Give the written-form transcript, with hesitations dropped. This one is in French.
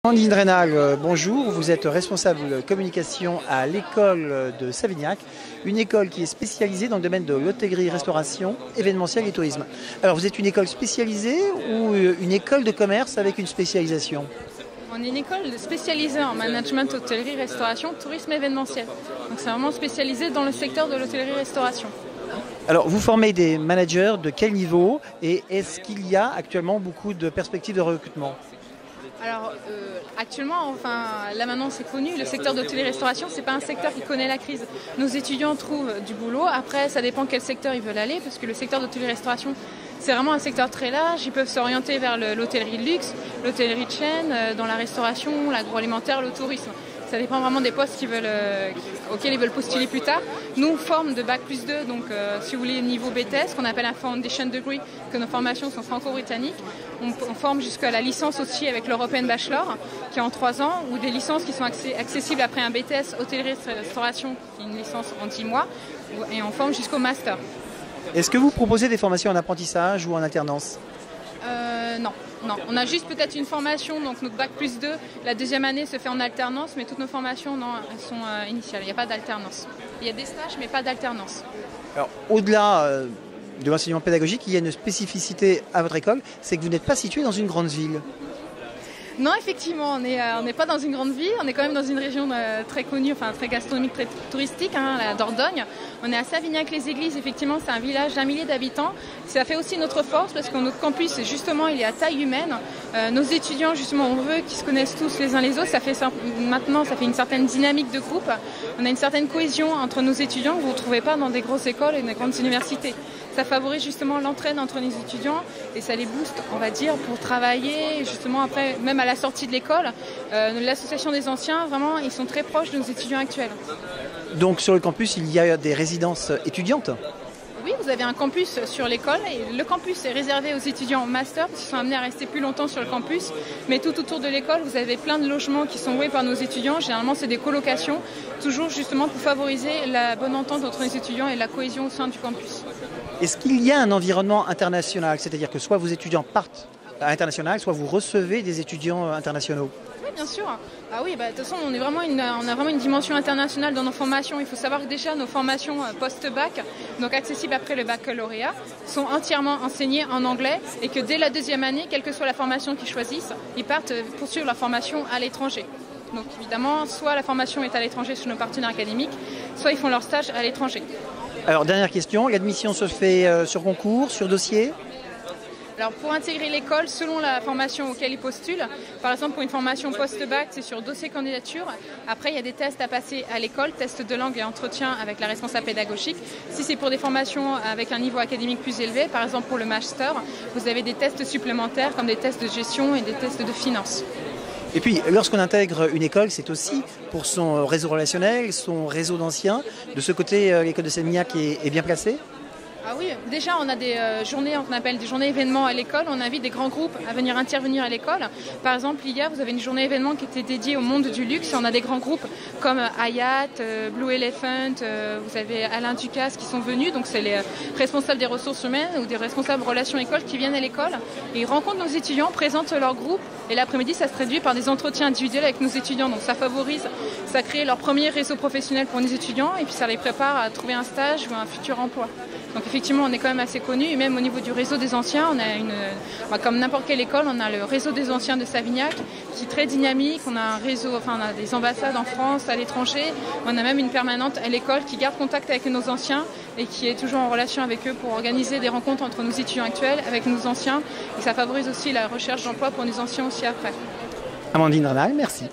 Amandine Rénal, bonjour, vous êtes responsable communication à l'école de Savignac, une école qui est spécialisée dans le domaine de l'hôtellerie, restauration, événementiel et tourisme. Alors vous êtes une école spécialisée ou une école de commerce avec une spécialisation? On est une école spécialisée en management, hôtellerie, restauration, tourisme événementiel. Donc c'est vraiment spécialisé dans le secteur de l'hôtellerie-restauration. Alors vous formez des managers de quel niveau et est-ce qu'il y a actuellement beaucoup de perspectives de recrutement? Alors actuellement, là maintenant c'est connu, le secteur d'hôtellerie-restauration, c'est pas un secteur qui connaît la crise. Nos étudiants trouvent du boulot, après ça dépend quel secteur ils veulent aller, parce que le secteur d'hôtellerie-restauration, c'est vraiment un secteur très large. Ils peuvent s'orienter vers l'hôtellerie de luxe, l'hôtellerie de chaîne, dans la restauration, l'agroalimentaire, le tourisme. Ça dépend vraiment des postes auxquels ils veulent postuler plus tard. Nous, on forme de Bac+2, donc si vous voulez niveau BTS, qu'on appelle un Foundation Degree, que nos formations sont franco-britanniques. On forme jusqu'à la licence aussi avec l'European Bachelor, qui est en 3 ans, ou des licences qui sont accessibles après un BTS hôtellerie-restauration, qui est une licence en 10 mois, et on forme jusqu'au Master. Est-ce que vous proposez des formations en apprentissage ou en alternance? Non, on a juste peut-être une formation, donc notre Bac+2, la deuxième année se fait en alternance, mais toutes nos formations, non, elles sont initiales, il n'y a pas d'alternance. Il y a des stages, mais pas d'alternance. Alors, au-delà de l'enseignement pédagogique, il y a une spécificité à votre école, c'est que vous n'êtes pas situé dans une grande ville. Non, effectivement, on n'est pas dans une grande ville, on est quand même dans une région très connue, très gastronomique, très touristique, la Dordogne. On est à Savignac-les-Églises, effectivement, c'est un village d'1 millier d'habitants. Ça fait aussi notre force parce que notre campus, justement, il est à taille humaine. Nos étudiants, justement, on veut qu'ils se connaissent tous les uns les autres. Maintenant, ça fait une certaine dynamique de groupe. On a une certaine cohésion entre nos étudiants que vous ne retrouvez pas dans des grosses écoles et des grandes universités. Ça favorise justement l'entraide entre les étudiants et ça les booste, on va dire, pour travailler. Justement, après, même à la sortie de l'école, l'association des anciens, vraiment, ils sont très proches de nos étudiants actuels. Donc sur le campus, il y a des résidences étudiantes? Oui, vous avez un campus sur l'école et le campus est réservé aux étudiants en master qui sont amenés à rester plus longtemps sur le campus. Mais tout autour de l'école, vous avez plein de logements qui sont loués par nos étudiants. Généralement, c'est des colocations, toujours justement pour favoriser la bonne entente entre les étudiants et la cohésion au sein du campus. Est-ce qu'il y a un environnement international? C'est-à-dire que soit vos étudiants partent à l'international, soit vous recevez des étudiants internationaux? Oui, bien sûr. Ah oui, de toute façon, on a vraiment une dimension internationale dans nos formations. Il faut savoir que déjà nos formations post-bac, donc accessibles après le baccalauréat, sont entièrement enseignées en anglais et que dès la deuxième année, quelle que soit la formation qu'ils choisissent, ils partent poursuivre leur formation à l'étranger. Donc évidemment, soit la formation est à l'étranger chez nos partenaires académiques, soit ils font leur stage à l'étranger. Alors dernière question, l'admission se fait sur concours, sur dossier? Alors pour intégrer l'école, selon la formation auquel ils postulent, par exemple pour une formation post-bac, c'est sur dossier candidature. Après, il y a des tests à passer à l'école, tests de langue et entretien avec la responsable pédagogique. Si c'est pour des formations avec un niveau académique plus élevé, par exemple pour le master, vous avez des tests supplémentaires comme des tests de gestion et des tests de finance. Et puis, lorsqu'on intègre une école, c'est aussi pour son réseau relationnel, son réseau d'anciens. De ce côté, l'école de Savignac est bien placée? Ah oui, déjà on a des journées qu'on appelle des journées événements à l'école. On invite des grands groupes à venir intervenir à l'école. Par exemple, hier, vous avez une journée événement qui était dédiée au monde du luxe. Et on a des grands groupes comme Hayat, Blue Elephant, vous avez Alain Ducasse qui sont venus. Donc c'est les responsables des ressources humaines ou des responsables relations écoles qui viennent à l'école. Et ils rencontrent nos étudiants, présentent leur groupe. Et l'après-midi, ça se traduit par des entretiens individuels avec nos étudiants. Donc ça favorise, ça crée leur premier réseau professionnel pour les étudiants. Et puis ça les prépare à trouver un stage ou un futur emploi. Donc effectivement, on est quand même assez connu, et même au niveau du réseau des anciens, on a comme n'importe quelle école, on a le réseau des anciens de Savignac qui est très dynamique. On a un réseau, on a des ambassades en France, à l'étranger. On a même une permanente à l'école qui garde contact avec nos anciens et qui est toujours en relation avec eux pour organiser des rencontres entre nos étudiants actuels avec nos anciens. Et ça favorise aussi la recherche d'emploi pour nos anciens aussi après. Amandine Rénal, merci.